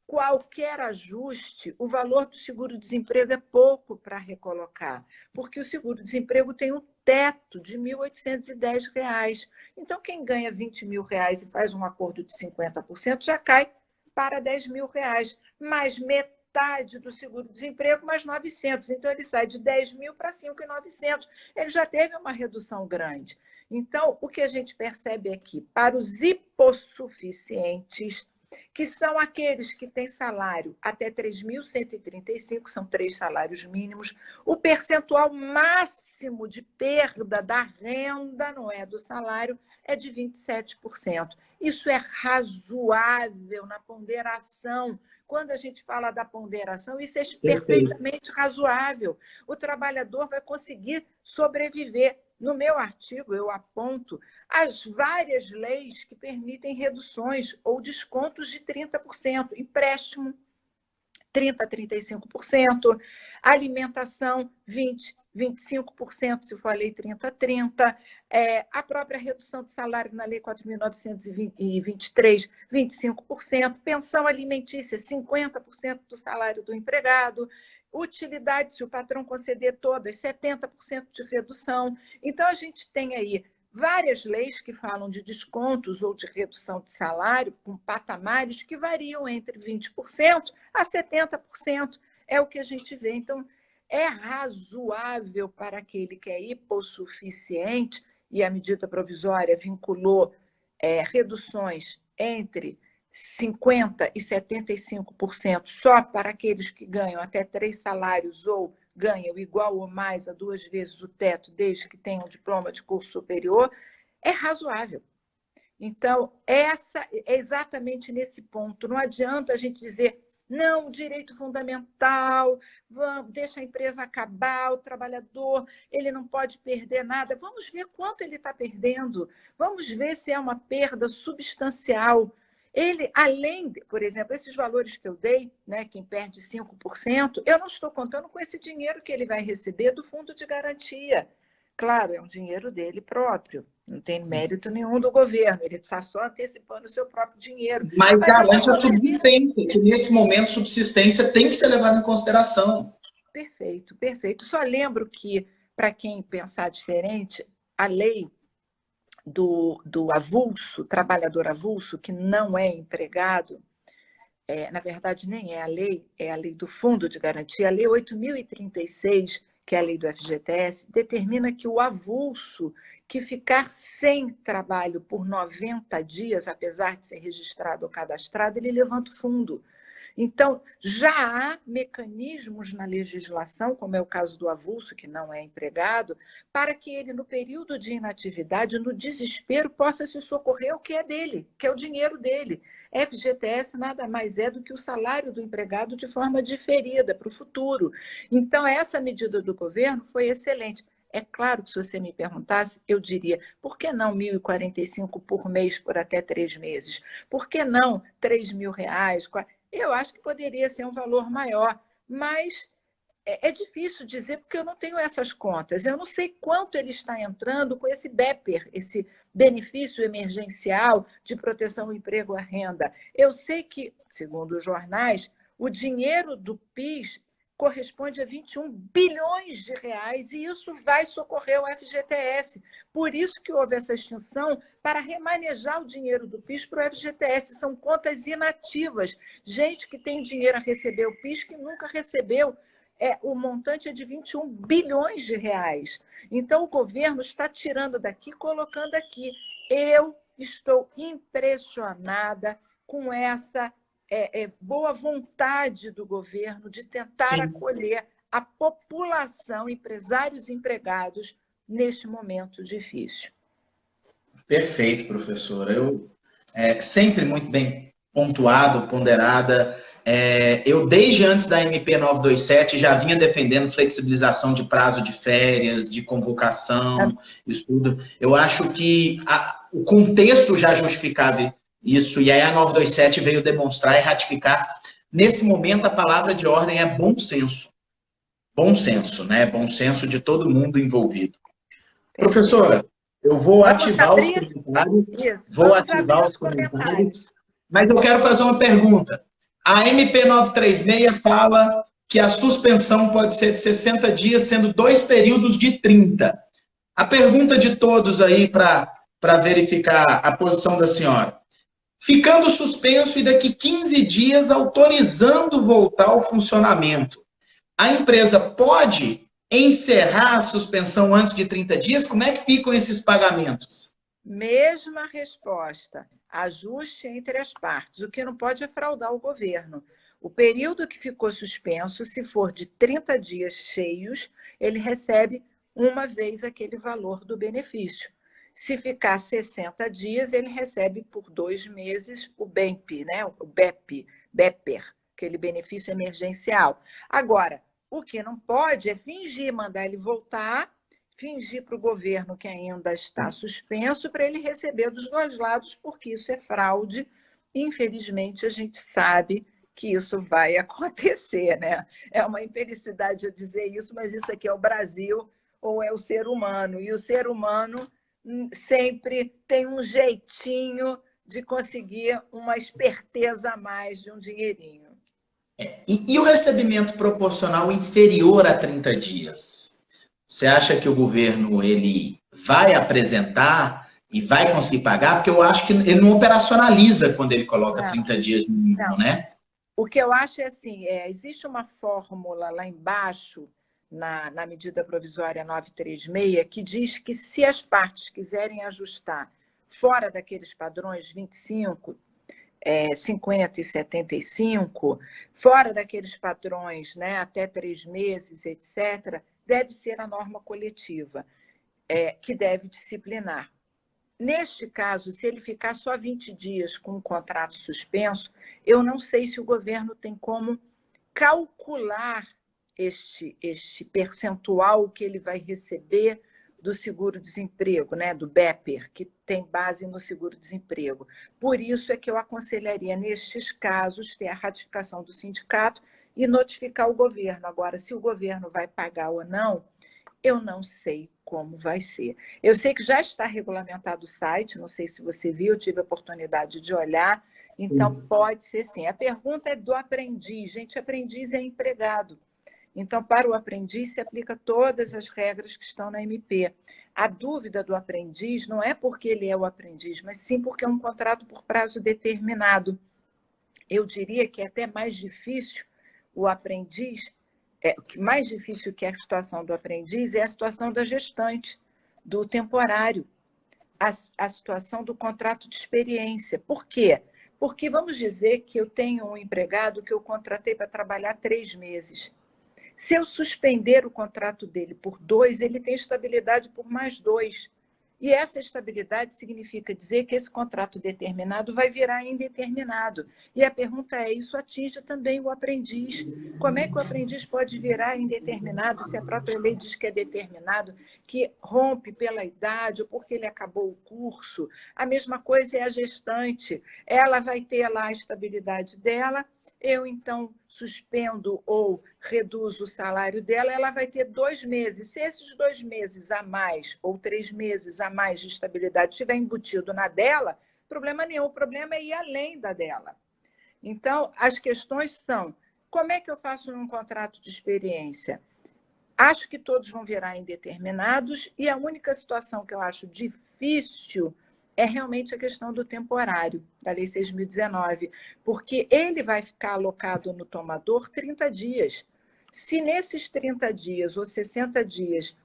qualquer ajuste, o valor do seguro-desemprego é pouco para recolocar, porque o seguro-desemprego tem um teto de R$ 1.810. Então, quem ganha R$ 20.000 e faz um acordo de 50%, já cai para R$ 10.000, mais metade do seguro-desemprego, mais 900. Então, ele sai de 10.000 para 5.900. Ele já teve uma redução grande. Então, o que a gente percebe aqui, para os hipossuficientes, que são aqueles que têm salário até 3.135, são 3 salários mínimos, o percentual máximo de perda da renda, não é do salário, é de 27%. Isso é razoável na ponderação. Quando a gente fala da ponderação, isso é perfeitamente razoável. O trabalhador vai conseguir sobreviver. No meu artigo, eu aponto as várias leis que permitem reduções ou descontos de 30%, empréstimo 30% a 35%, alimentação 20%, 25%, se for a lei 30 a 30%, a própria redução de salário na lei 4.923, 25%, pensão alimentícia 50% do salário do empregado, utilidade, se o patrão conceder todas, 70% de redução. Então, a gente tem aí várias leis que falam de descontos ou de redução de salário com patamares que variam entre 20% a 70%. É o que a gente vê. Então, é razoável para aquele que é hipossuficiente, e a medida provisória vinculou reduções entre 50% e 75% só para aqueles que ganham até 3 salários ou ganham igual ou mais a 2 vezes o teto, desde que tenham diploma de curso superior, é razoável. Então, essa é exatamente nesse ponto. Não adianta a gente dizer, não, direito fundamental, deixa a empresa acabar, o trabalhador ele não pode perder nada. Vamos ver quanto ele está perdendo, vamos ver se é uma perda substancial. Ele, além, por exemplo, esses valores que eu dei, né, quem perde 5%, eu não estou contando com esse dinheiro que ele vai receber do fundo de garantia. Claro, é um dinheiro dele próprio, não tem mérito nenhum do governo, ele está só antecipando o seu próprio dinheiro. Mas Mas garante a subsistência, que nesse momento subsistência tem que ser levada em consideração. Perfeito, perfeito. Só lembro que, para quem pensar diferente, a lei do avulso, trabalhador avulso, que não é empregado, na verdade nem é a lei do Fundo de Garantia, a lei 8.036, que é a lei do FGTS, determina que o avulso que ficar sem trabalho por 90 dias, apesar de ser registrado ou cadastrado, ele levanta o fundo. Então, já há mecanismos na legislação, como é o caso do avulso, que não é empregado, para que ele, no período de inatividade, no desespero, possa se socorrer ao que é dele, que é o dinheiro dele. FGTS nada mais é do que o salário do empregado de forma diferida para o futuro. Então, essa medida do governo foi excelente. É claro que se você me perguntasse, eu diria, por que não 1.045 por mês por até 3 meses? Por que não R$ 3.000? Eu acho que poderia ser um valor maior, mas é difícil dizer porque eu não tenho essas contas. Eu não sei quanto ele está entrando com esse BEPER, esse benefício emergencial de proteção ao emprego à renda. Eu sei que, segundo os jornais, o dinheiro do PIS corresponde a 21 bilhões de reais e isso vai socorrer o FGTS. Por isso que houve essa extinção para remanejar o dinheiro do PIS para o FGTS. São contas inativas. Gente que tem dinheiro a receber o PIS que nunca recebeu. O montante é de 21 bilhões de reais. Então, o governo está tirando daqui, colocando aqui. Eu estou impressionada com essa boa vontade do governo de tentar Sim. acolher a população, empresários e empregados, neste momento difícil. Perfeito, professora. Sempre muito bem pontuado, ponderada. Eu, desde antes da MP 927, já vinha defendendo flexibilização de prazo de férias, de convocação, isso tudo. Eu acho que o contexto já justificava isso, e aí a 927 veio demonstrar e ratificar. Nesse momento, a palavra de ordem é bom senso. Bom senso, né? Bom senso de todo mundo envolvido. Professora, eu vou ativar os comentários. Vou ativar os comentários. Mas eu quero fazer uma pergunta. A MP 936 fala que a suspensão pode ser de 60 dias, sendo 2 períodos de 30. A pergunta de todos aí para verificar a posição da senhora. Ficando suspenso e daqui 15 dias autorizando voltar ao funcionamento, a empresa pode encerrar a suspensão antes de 30 dias? Como é que ficam esses pagamentos? Mesma resposta. Ajuste entre as partes. O que não pode é fraudar o governo. O período que ficou suspenso, se for de 30 dias cheios, ele recebe uma vez aquele valor do benefício. Se ficar 60 dias, ele recebe por 2 meses o BEMP, né? O BEPER, aquele benefício emergencial. Agora, o que não pode é fingir, mandar ele voltar, fingir para o governo que ainda está suspenso para ele receber dos dois lados, porque isso é fraude. Infelizmente, a gente sabe que isso vai acontecer, né? É uma infelicidade eu dizer isso, mas isso aqui é o Brasil ou é o ser humano. E o ser humano sempre tem um jeitinho de conseguir uma esperteza a mais de um dinheirinho. E o recebimento proporcional inferior a 30 dias? Você acha que o governo ele vai apresentar e vai conseguir pagar? Porque eu acho que ele não operacionaliza quando ele coloca 30 dias no mínimo, né? O que eu acho é assim, existe uma fórmula lá embaixo, na medida provisória 936, que diz que se as partes quiserem ajustar fora daqueles padrões 25, 50 e 75, fora daqueles padrões, né, até 3 meses, etc., deve ser a norma coletiva, que deve disciplinar. Neste caso, se ele ficar só 20 dias com o contrato suspenso, eu não sei se o governo tem como calcular este percentual que ele vai receber do seguro-desemprego, né, do BEPER, que tem base no seguro-desemprego. Por isso é que eu aconselharia, nestes casos, ter a ratificação do sindicato e notificar o governo. Agora, se o governo vai pagar ou não, eu não sei como vai ser. Eu sei que já está regulamentado o site, não sei se você viu, eu tive a oportunidade de olhar, então pode ser sim. A pergunta é do aprendiz. Gente, aprendiz é empregado. Então, para o aprendiz, se aplica todas as regras que estão na MP. A dúvida do aprendiz não é porque ele é o aprendiz, mas sim porque é um contrato por prazo determinado. eu diria que é até mais difícil o aprendiz, mais difícil que a situação do aprendiz é a situação da gestante, do temporário, a situação do contrato de experiência. Por quê? Porque vamos dizer que eu tenho um empregado que eu contratei para trabalhar 3 meses. Se eu suspender o contrato dele por 2, ele tem estabilidade por mais 2. E essa estabilidade significa dizer que esse contrato determinado vai virar indeterminado. E a pergunta é, isso atinge também o aprendiz. Como é que o aprendiz pode virar indeterminado se a própria lei diz que é determinado, que rompe pela idade ou porque ele acabou o curso? A mesma coisa é a gestante. Ela vai ter lá a estabilidade dela, eu, então, suspendo ou reduzo o salário dela, ela vai ter 2 meses. Se esses 2 meses a mais ou 3 meses a mais de estabilidade estiver embutido na dela, problema nenhum. O problema é ir além da dela. Então, as questões são, como é que eu faço um contrato de experiência? Acho que todos vão virar indeterminados e a única situação que eu acho difícil é realmente a questão do temporário, da Lei 6.019, porque ele vai ficar alocado no tomador 30 dias. Se nesses 30 dias ou 60 dias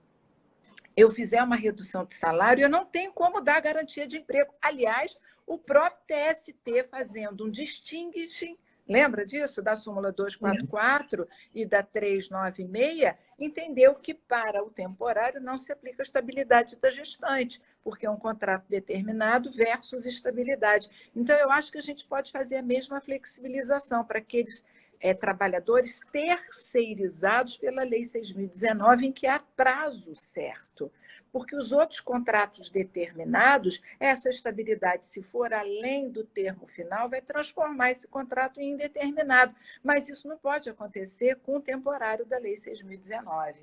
eu fizer uma redução de salário, eu não tenho como dar garantia de emprego. Aliás, o próprio TST fazendo um distinguishing, lembra disso? Da súmula 244 e da 396, entendeu que para o temporário não se aplica a estabilidade da gestante, porque é um contrato determinado versus estabilidade. Então, eu acho que a gente pode fazer a mesma flexibilização para aqueles trabalhadores terceirizados pela Lei 6.019, em que há prazo certo. Porque os outros contratos determinados, essa estabilidade, se for além do termo final, vai transformar esse contrato em indeterminado. Mas isso não pode acontecer com o temporário da Lei 6.019.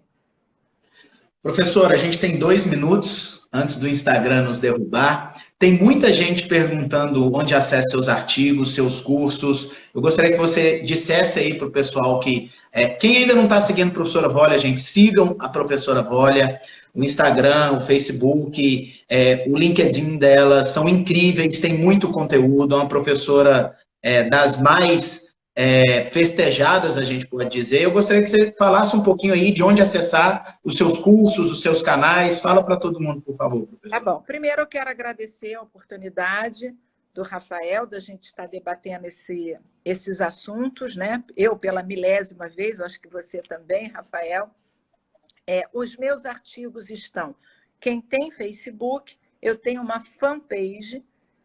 Professora, a gente tem 2 minutos antes do Instagram nos derrubar. Tem muita gente perguntando onde acessa seus artigos, seus cursos. Eu gostaria que você dissesse aí para o pessoal que quem ainda não está seguindo a professora Volha, gente, sigam a professora Volha. O Instagram, o Facebook, o LinkedIn dela são incríveis, tem muito conteúdo. É uma professora das mais festejadas, a gente pode dizer. Eu gostaria que você falasse um pouquinho aí de onde acessar os seus cursos, os seus canais. Fala para todo mundo, por favor, professor. Tá bom. Primeiro, eu quero agradecer a oportunidade do Rafael, da gente estar debatendo esses assuntos, né? Eu, pela 1000ª vez, eu acho que você também, Rafael. Os meus artigos estão... Quem tem Facebook, eu tenho uma fanpage,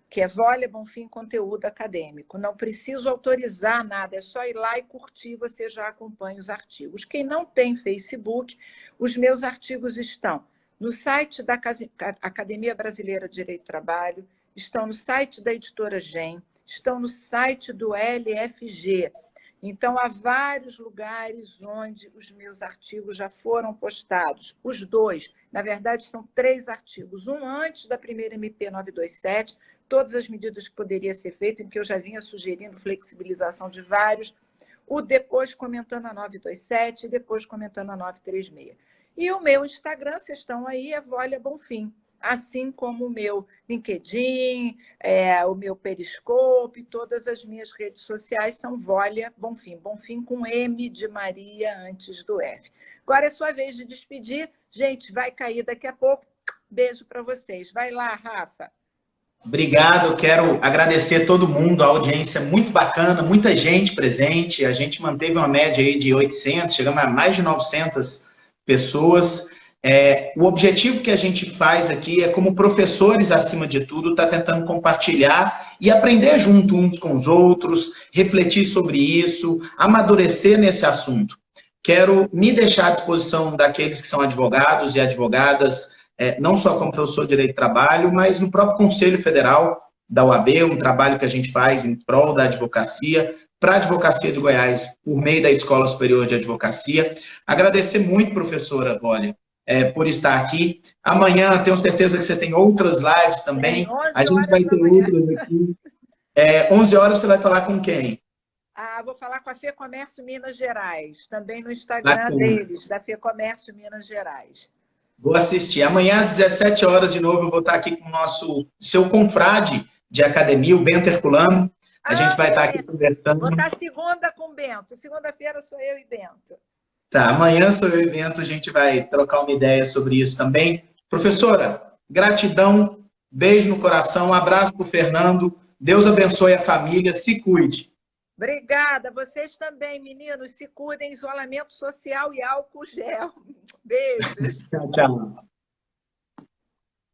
que é Volha Bonfim Conteúdo Acadêmico. Não preciso autorizar nada, é só ir lá e curtir, você já acompanha os artigos. Quem não tem Facebook, os meus artigos estão no site da Academia Brasileira de Direito do Trabalho, estão no site da Editora GEM, estão no site do LFG. Então, há vários lugares onde os meus artigos já foram postados. Os 2, na verdade, são 3 artigos. Um antes da primeira MP 927, todas as medidas que poderia ser feito, em que eu já vinha sugerindo flexibilização de vários. O depois comentando a 927 e depois comentando a 936. E o meu Instagram, vocês estão aí, é Volha Bonfim. Assim como o meu LinkedIn, o meu Periscope, todas as minhas redes sociais são Volha Bonfim. Bonfim com M de Maria antes do F. Agora é sua vez de despedir. Gente, vai cair daqui a pouco. Beijo para vocês. Vai lá, Rafa. Obrigado, quero agradecer todo mundo, a audiência muito bacana, muita gente presente. A gente manteve uma média aí de 800, chegamos a mais de 900 pessoas. O objetivo que a gente faz aqui é, como professores, acima de tudo, estar tentando compartilhar e aprender junto uns com os outros, refletir sobre isso, amadurecer nesse assunto. Quero me deixar à disposição daqueles que são advogados e advogadas, não só como professor de Direito do Trabalho, mas no próprio Conselho Federal da OAB, um trabalho que a gente faz em prol da advocacia, para a Advocacia de Goiás, por meio da Escola Superior de Advocacia. Agradecer muito, professora Volha, por estar aqui. Amanhã, tenho certeza que você tem outras lives também. A gente vai ter outras aqui. 11 horas você vai falar com quem? Vou falar com a FEComércio Minas Gerais, também no Instagram deles, da FEComércio Minas Gerais. Vou assistir. Amanhã, às 17 horas, de novo, eu vou estar aqui com o seu confrade de academia, o Bento Herculano. A gente vai estar aqui conversando. Vou estar segunda com o Bento. Segunda-feira sou eu e Bento. Tá, amanhã sou eu e Bento, a gente vai trocar uma ideia sobre isso também. Professora, gratidão, beijo no coração, um abraço para o Fernando. Deus abençoe a família, se cuide. Obrigada. Vocês também, meninos, se cuidem, isolamento social e álcool gel. Beijos. Tchau, tchau.